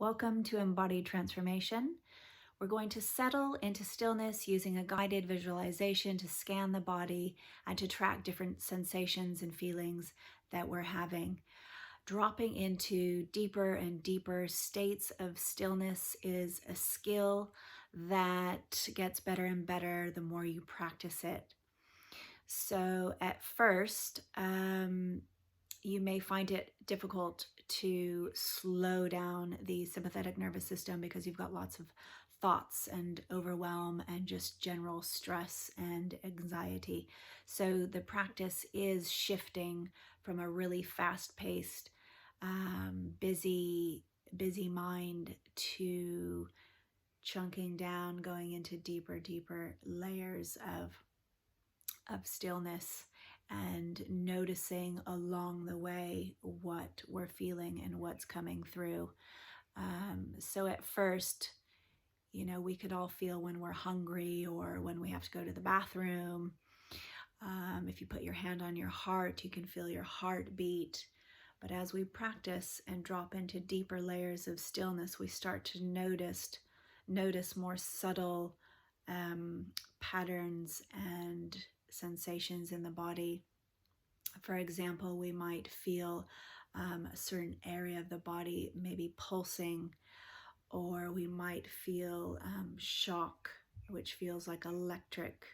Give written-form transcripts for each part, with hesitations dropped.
Welcome to Embodied Transformation. We're going to settle into stillness using a guided visualization to scan the body and to track different sensations and feelings that we're having. Dropping into deeper and deeper states of stillness is a skill that gets better and better the more you practice it. So at first, you may find it difficult to slow down the sympathetic nervous system because you've got lots of thoughts and overwhelm and just general stress and anxiety. So the practice is shifting from a really fast-paced, busy mind to chunking down, going into deeper layers of stillness and noticing along the way what we're feeling and what's coming through. So at first, we could all feel when we're hungry or when we have to go to the bathroom. If you put your hand on your heart, you can feel your heart beat. But as we practice and drop into deeper layers of stillness, we start to notice more subtle patterns and sensations in the body. For example, we might feel a certain area of the body maybe pulsing, or we might feel shock, which feels like electric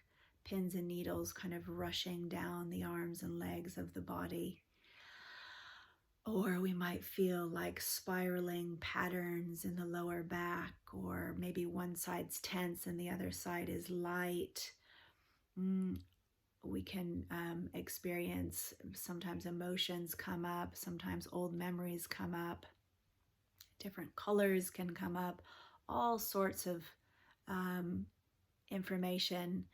pins and needles kind of rushing down the arms and legs of the body. Or we might feel like spiraling patterns in the lower back, or maybe one side's tense and the other side is light. We can experience sometimes emotions come up, sometimes old memories come up, different colors can come up, all sorts of information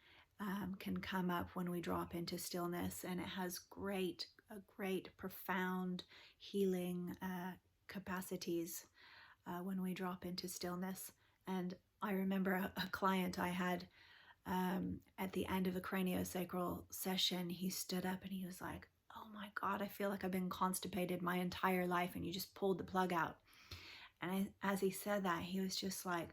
can come up when we drop into stillness, and it has a great profound healing capacities when we drop into stillness. And I remember a client I had at the end of a craniosacral session. He stood up and he was like, "Oh my God, I feel like I've been constipated my entire life and you just pulled the plug out." And as he said that, he was just like,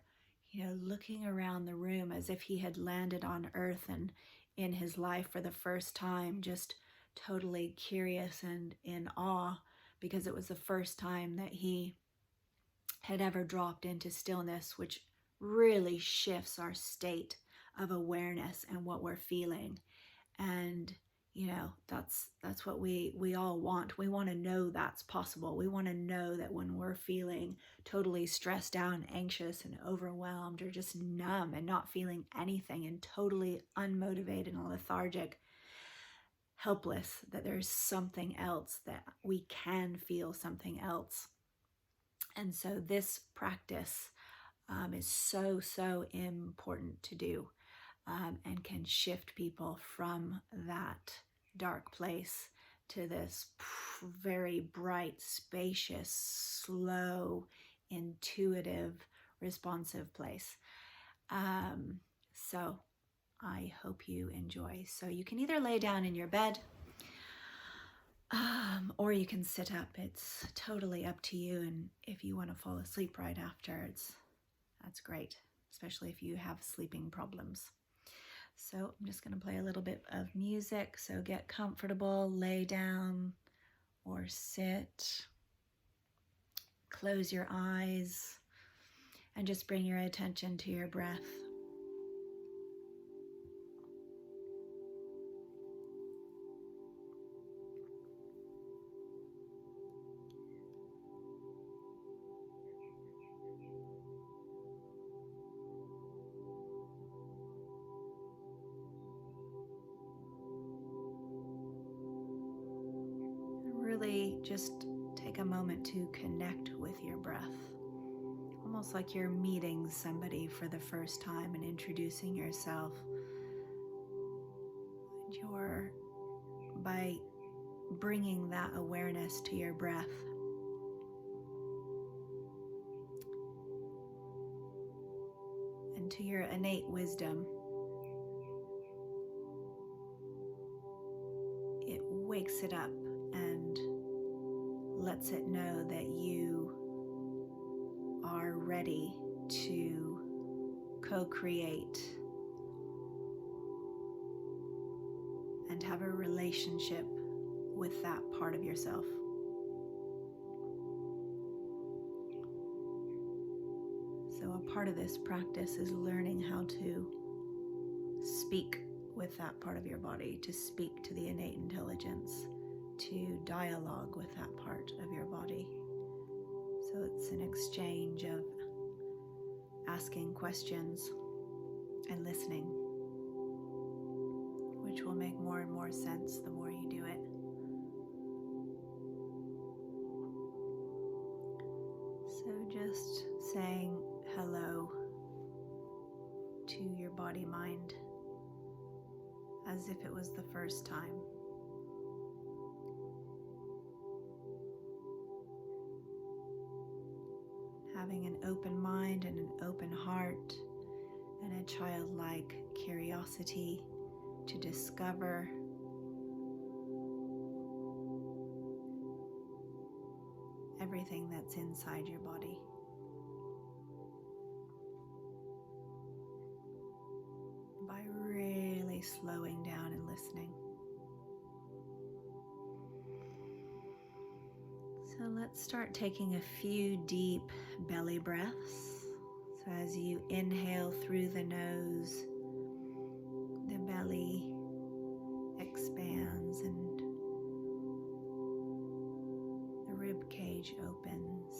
looking around the room as if he had landed on earth and in his life for the first time, just totally curious and in awe, because it was the first time that he had ever dropped into stillness, which really shifts our state of awareness and what we're feeling. And that's what we all want. We want to know that's possible. We want to know that when we're feeling totally stressed out and anxious and overwhelmed or just numb and not feeling anything and totally unmotivated and lethargic, helpless, that there's something else, that we can feel something else. And so this practice is so important to do. And can shift people from that dark place to this very bright, spacious, slow, intuitive, responsive place. So I hope you enjoy. So you can either lay down in your bed or you can sit up. It's totally up to you. And if you want to fall asleep right after, that's great, especially if you have sleeping problems. So I'm just going to play a little bit of music. So get comfortable, lay down or sit. Close your eyes and just bring your attention to your breath. Really just take a moment to connect with your breath, almost like you're meeting somebody for the first time and introducing yourself. And by bringing that awareness to your breath, and to your innate wisdom, it wakes it up and lets it know that you are ready to co-create and have a relationship with that part of yourself. So a part of this practice is learning how to speak with that part of your body, to speak to the innate intelligence, to dialogue with that part of your body. So it's an exchange of asking questions and listening, which will make more and more sense the more you do it. So just saying hello to your body-mind as if it was the first time. Having an open mind and an open heart and a childlike curiosity to discover everything that's inside your body. By really slowing down and listening. So let's start taking a few deep belly breaths. So as you inhale through the nose, the belly expands and the rib cage opens,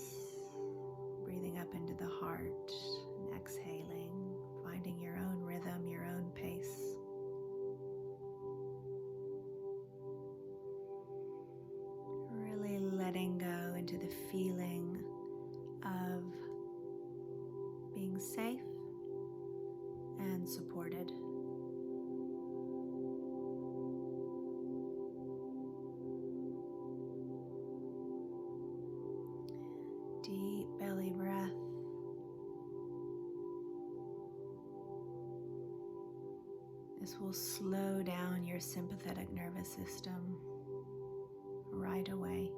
breathing up into the heart and exhaling, finding your own rhythm, your own pace. Really letting go into the feeling of being safe and supported. Deep belly breath. This will slow down your sympathetic nervous system right away.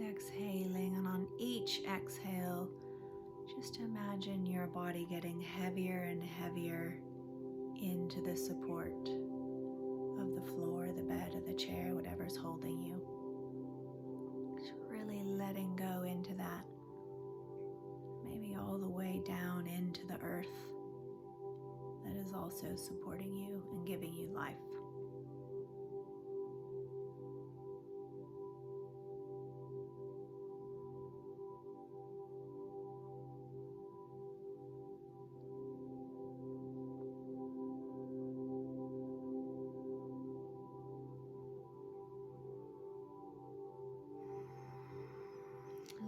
Exhaling, and on each exhale, just imagine your body getting heavier and heavier into the support of the floor, the bed, or the chair, whatever's holding you. Just really letting go into that. Maybe all the way down into the earth that is also supporting you and giving you life.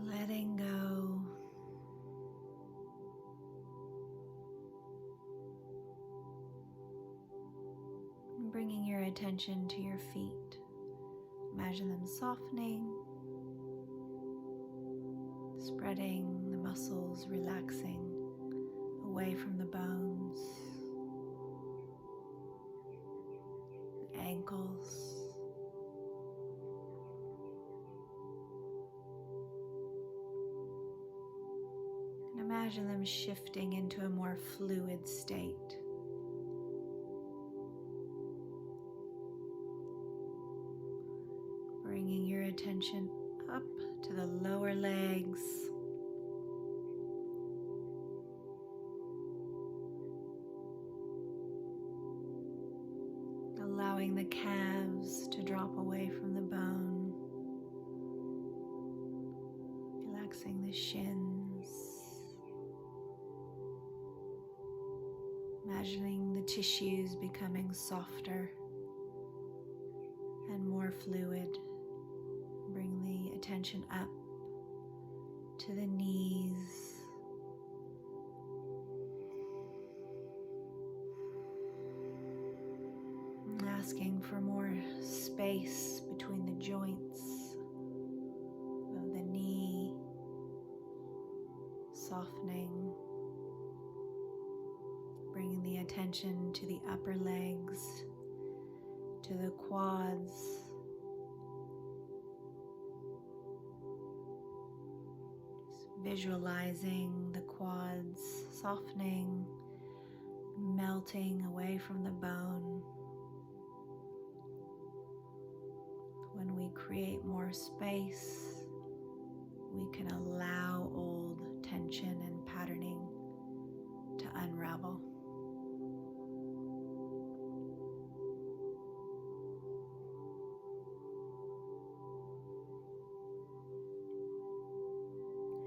Letting go. And bringing your attention to your feet. Imagine them softening, spreading, the muscles relaxing away from the bones, ankles. Imagine them shifting into a more fluid state. Bringing your attention up to the lower legs. Allowing the calves to drop away from the bone. Relaxing the shins. Imagining the tissues becoming softer and more fluid. Bring the attention up to the knees. Asking for more space between the joints of the knee. Softening. Bringing the attention to the upper legs, to the quads, visualizing the quads softening, melting away from the bone. When we create more space, we can allow old tension and patterning to unravel.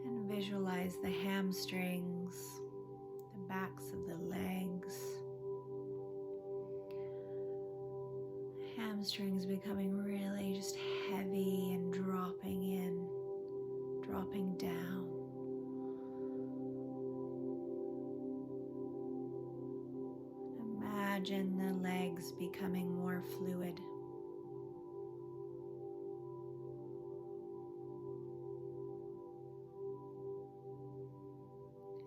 And visualize the hamstrings, the backs of the legs, hamstrings becoming really just heavy and dropping in, dropping down. Imagine the legs becoming more fluid.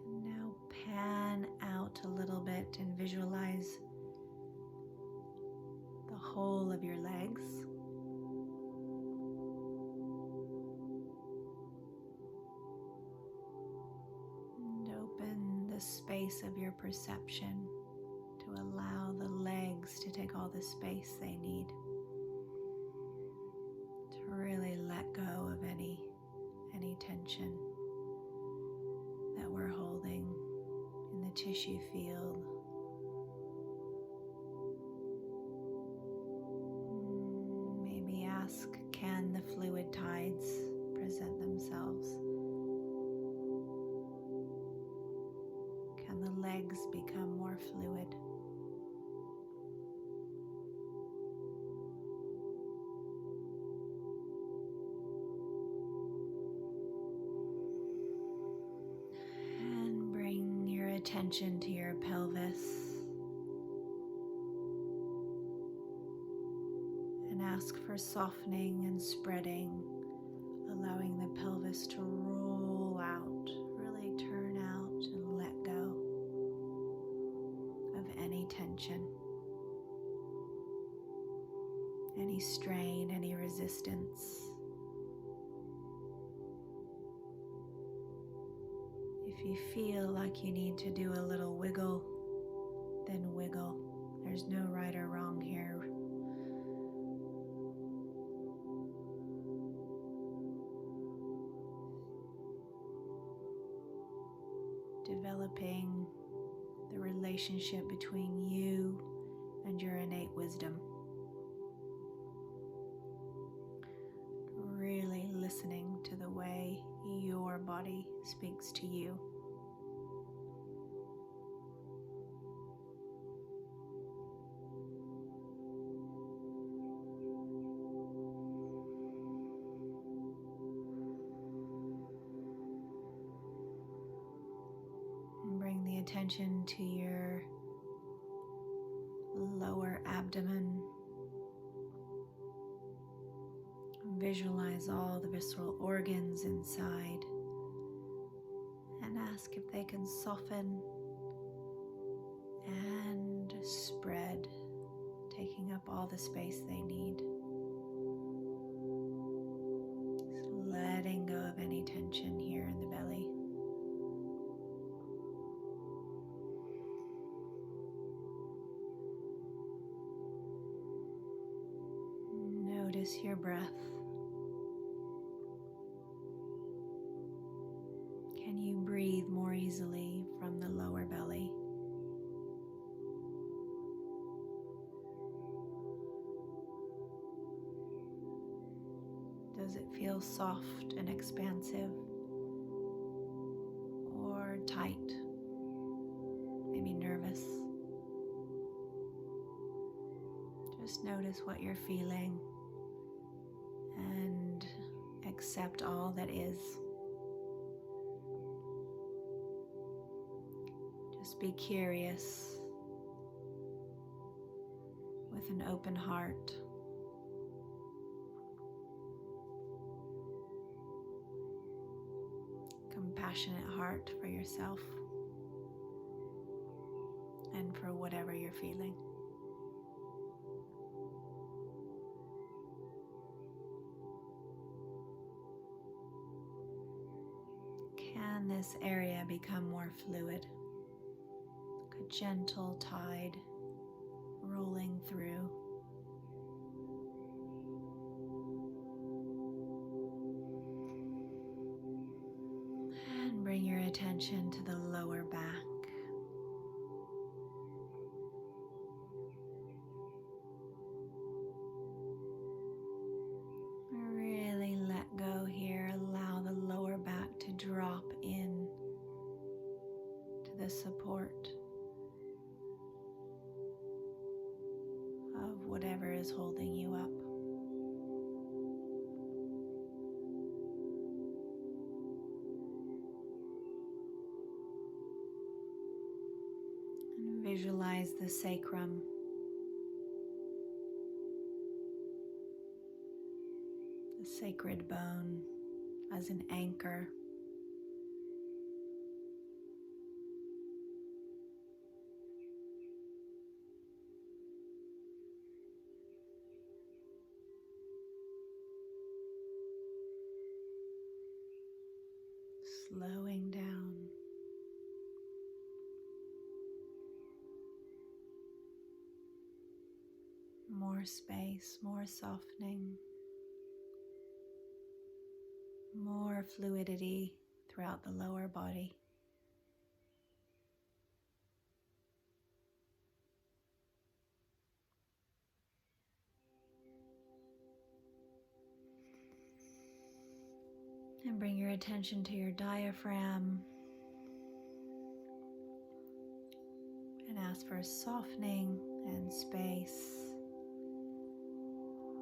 And now pan out a little bit and visualize the whole of your legs. And open the space of your perception to allow the legs to take all the space they need. To really let go of any tension that we're holding in the tissue field. Maybe ask, can the fluid tides present themselves? Can the legs become more fluid? And bring your attention to your pelvis. Ask for softening and spreading, allowing the pelvis to roll out, really turn out and let go of any tension, any strain, any resistance. If you feel like you need to do a little wiggle, then wiggle. There's no right or wrong here. Developing the relationship between you and your innate wisdom. Really listening to the way your body speaks to you. Attention to your lower abdomen. Visualize all the visceral organs inside and ask if they can soften and spread, taking up all the space they need. Just letting go of any tension here in the belly. Notice your breath. Can you breathe more easily from the lower belly? Does it feel soft and expansive or tight? Maybe nervous? Just notice what you're feeling and accept all that is. Just be curious with an open heart. Compassionate heart for yourself and for whatever you're feeling. Can this area become more fluid? Like a gentle tide rolling through. And bring your attention to the lower back. Really let go here. Allow the lower back to drop in to the support of whatever is holding you up. And visualize the sacrum, the sacred bone, as an anchor. Slowing down. More space, more softening, more fluidity throughout the lower body. And bring your attention to your diaphragm and ask for softening and space,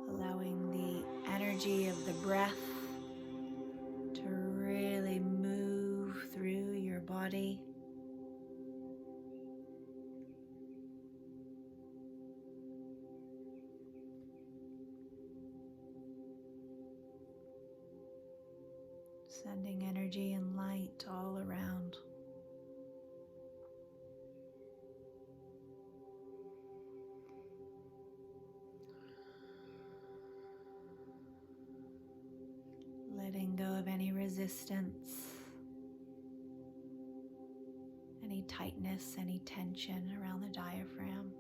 allowing the energy of the breath to really move through your body. Sending energy and light all around. Letting go of any resistance, any tightness, any tension around the diaphragm.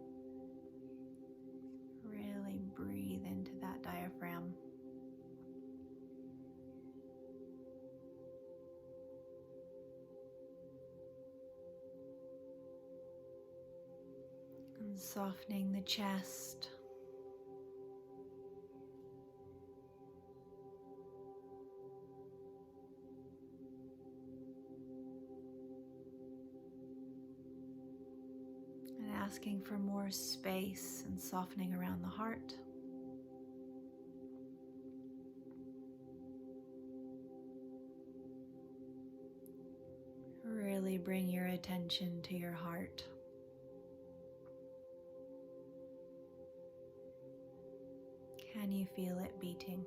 Really breathe into that diaphragm. And softening the chest. And asking for more space and softening around the heart. Really bring your attention to your heart. Can you feel it beating?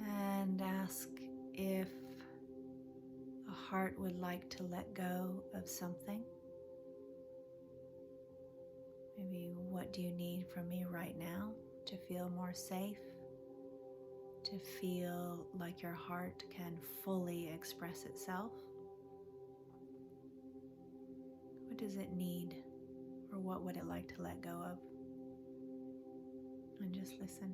And ask if the heart would like to let go of something. Maybe what do you need from me right now to feel more safe? To feel like your heart can fully express itself? What does it need, or what would it like to let go of? And just listen.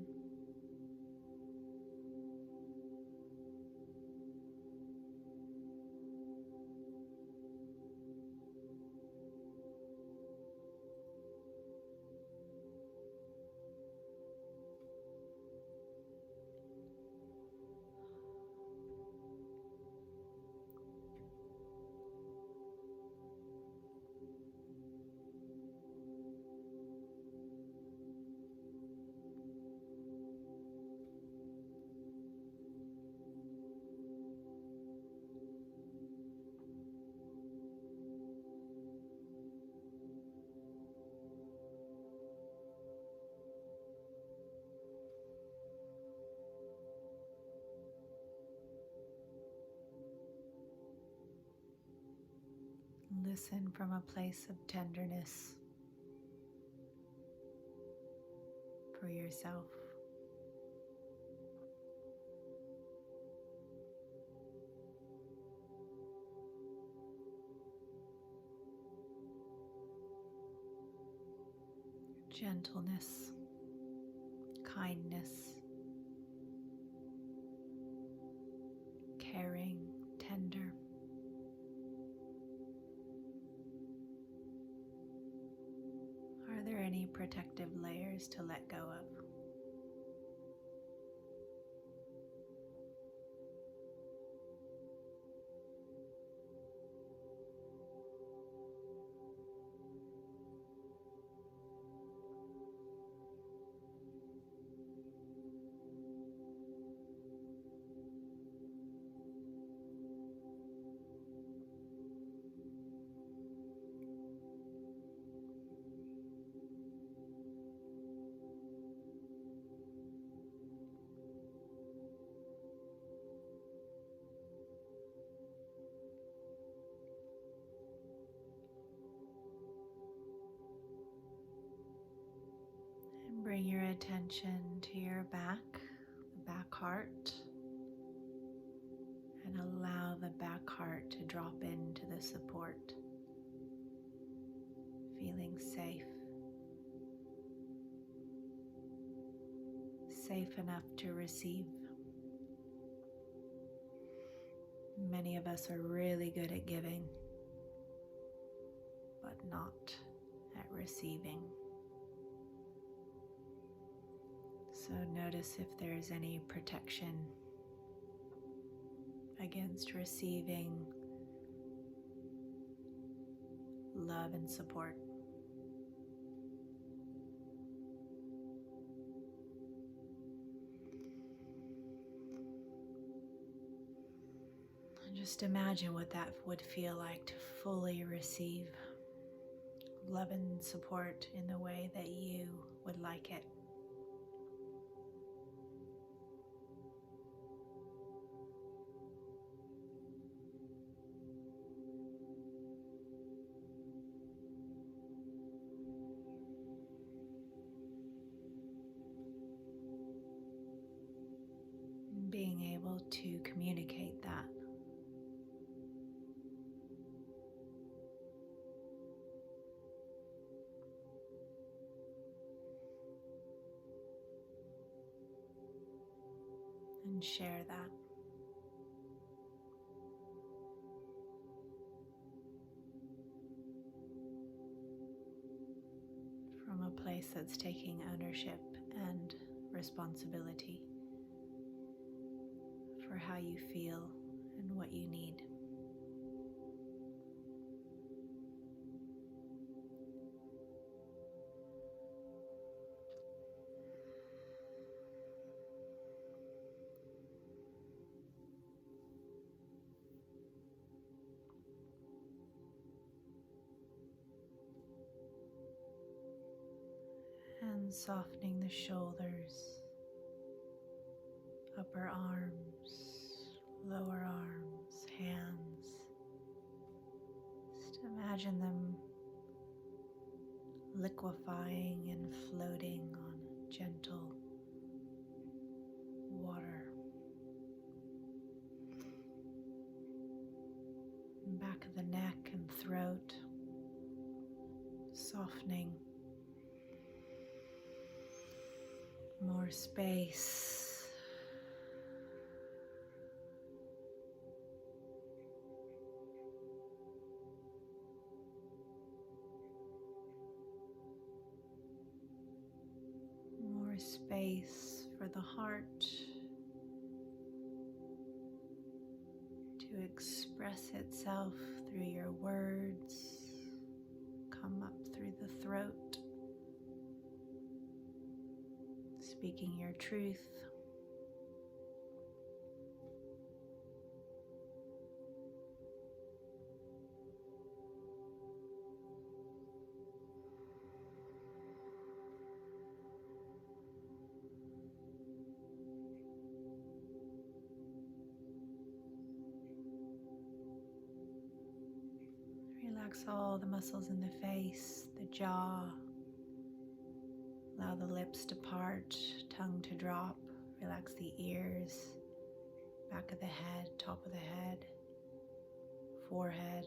Listen from a place of tenderness for yourself. Gentleness, kindness, caring, tender. Are there any protective layers to let go of? Bring your attention to your back, the back heart, and allow the back heart to drop into the support, feeling safe. Safe enough to receive. Many of us are really good at giving, but not at receiving. So notice if there's any protection against receiving love and support. And just imagine what that would feel like to fully receive love and support in the way that you would like it. Being able to communicate that. And share that. From a place that's taking ownership and responsibility for how you feel and what you need. And softening the shoulders, upper arms, lower arms, hands. Just imagine them liquefying and floating on gentle water. Back of the neck and throat, softening. More space. More space for the heart to express itself through your words, come up through the throat, speaking your truth. Relax all the muscles in the face, the jaw. Allow the lips to part, tongue to drop. Relax the ears, back of the head, top of the head, forehead.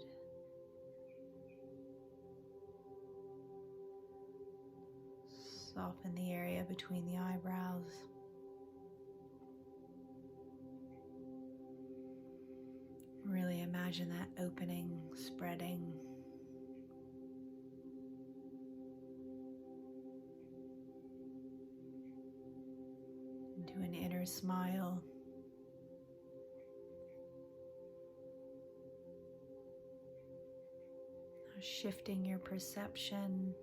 Soften the area between the eyebrows. Really imagine that opening, spreading. Into an inner smile. Now shifting your perception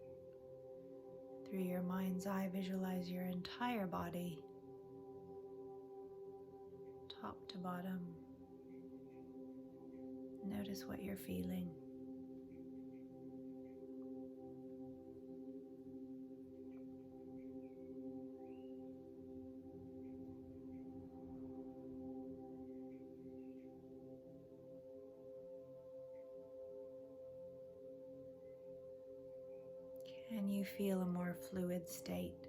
through your mind's eye, visualize your entire body, top to bottom. Notice what you're feeling. Can you feel a more fluid state?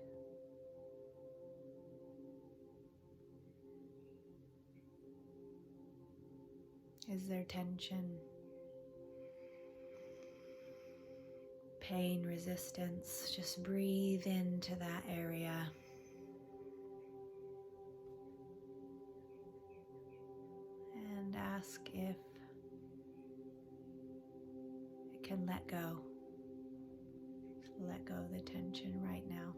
Is there tension, pain, resistance? Just breathe into that area. And ask if it can let go. Let go of the tension right now.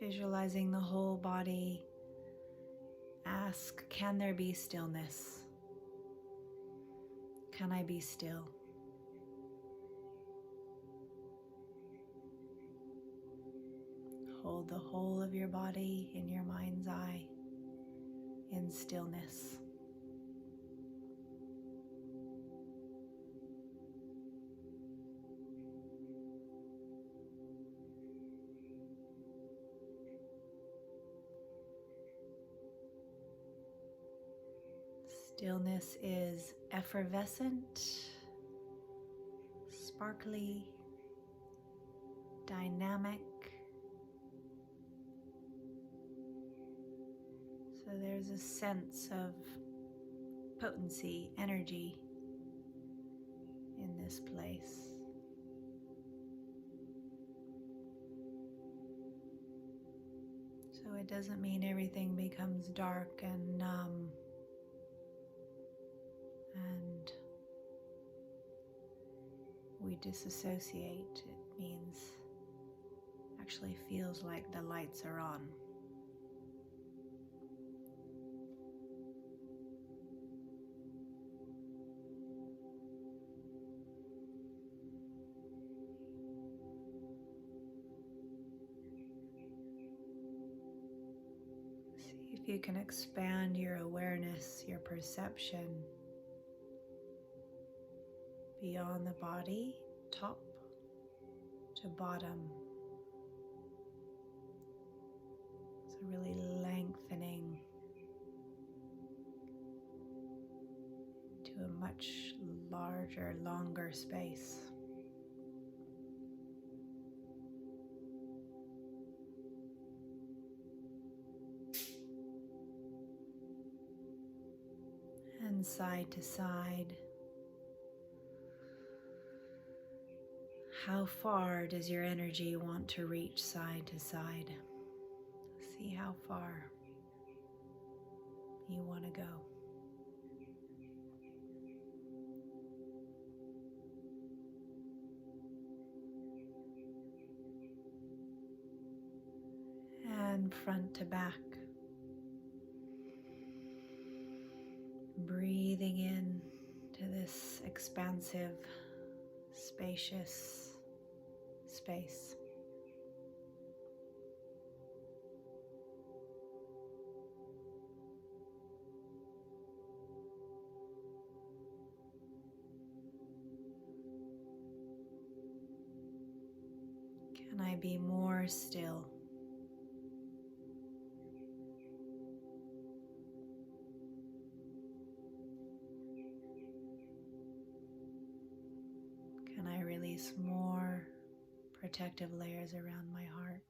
Visualizing the whole body, ask, can there be stillness? Can I be still? Hold the whole of your body in your mind's eye in stillness. Stillness is effervescent, sparkly, dynamic. So there's a sense of potency, energy in this place. So it doesn't mean everything becomes dark and numb and we disassociate. It means actually feels like the lights are on. See if you can expand your awareness, your perception beyond the body, top to bottom. So really lengthening to a much larger, longer space. And side to side. How far does your energy want to reach side to side? See how far you want to go. And front to back. Breathing in to this expansive, spacious space. can I be more still? Can I release more protective layers around my heart?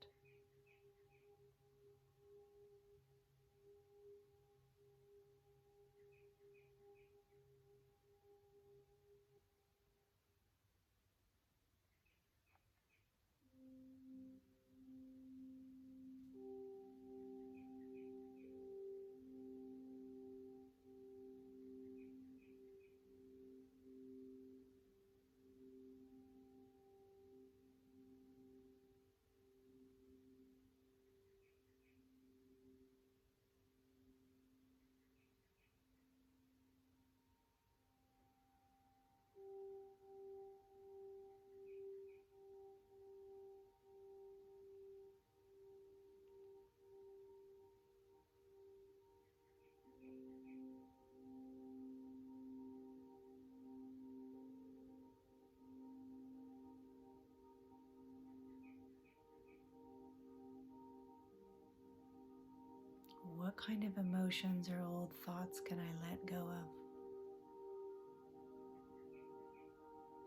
What kind of emotions or old thoughts can I let go of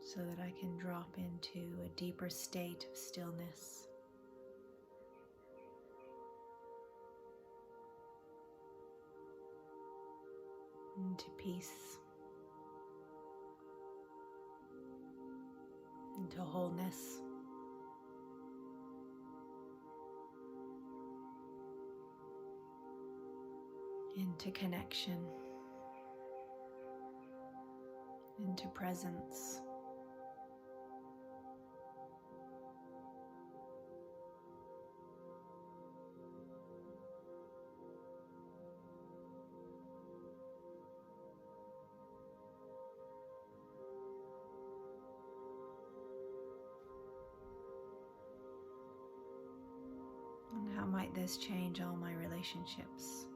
so that I can drop into a deeper state of stillness, into peace, into wholeness? Into connection, into presence. And how might this change all my relationships?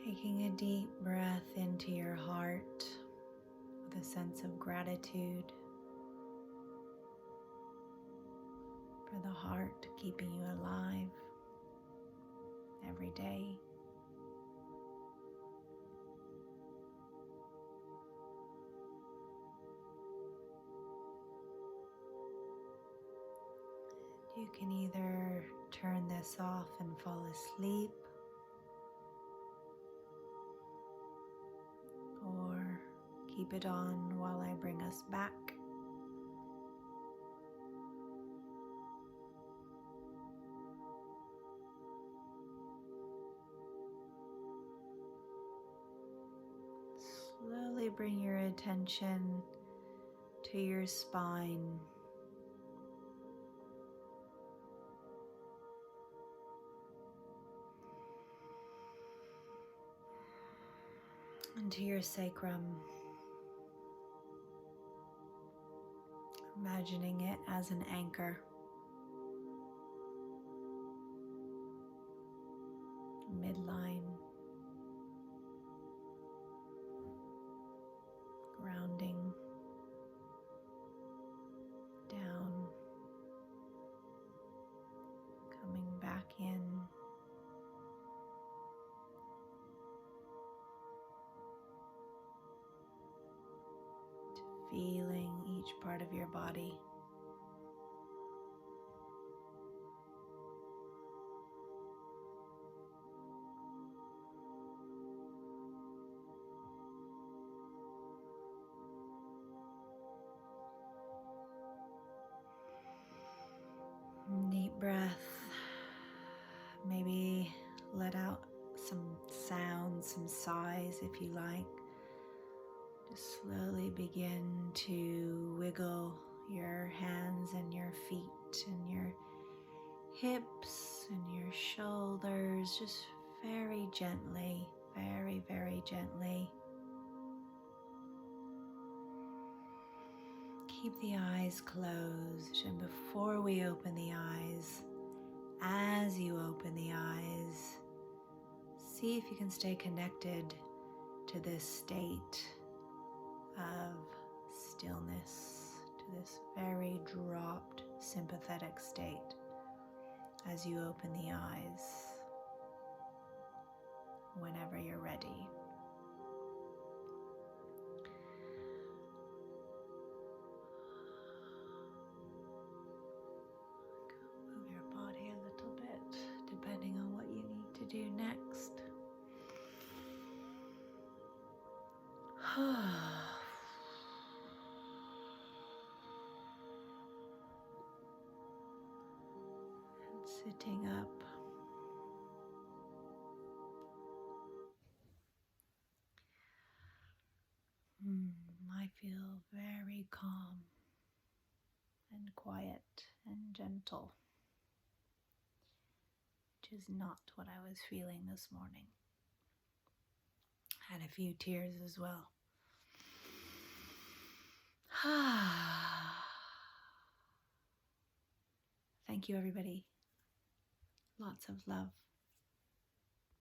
Taking a deep breath into your heart with a sense of gratitude for the heart keeping you alive every day. You can either turn this off and fall asleep, or keep it on while I bring us back. Slowly bring your attention to your spine. Into your sacrum, imagining it as an anchor, midline, grounding down, coming back in. of your body. Deep breath. Maybe let out some sounds, some sighs if you like. Just slowly begin to wiggle your hands and your feet and your hips and your shoulders, just very gently, very, very gently. Keep the eyes closed, and before we open the eyes, as you open the eyes, see if you can stay connected to this state of stillness, to this very dropped sympathetic state as you open the eyes whenever you're ready. Move your body a little bit depending on what you need to do next. And sitting up. I feel very calm and quiet and gentle, which is not what I was feeling this morning. Had a few tears as well. Thank you, everybody. Lots of love.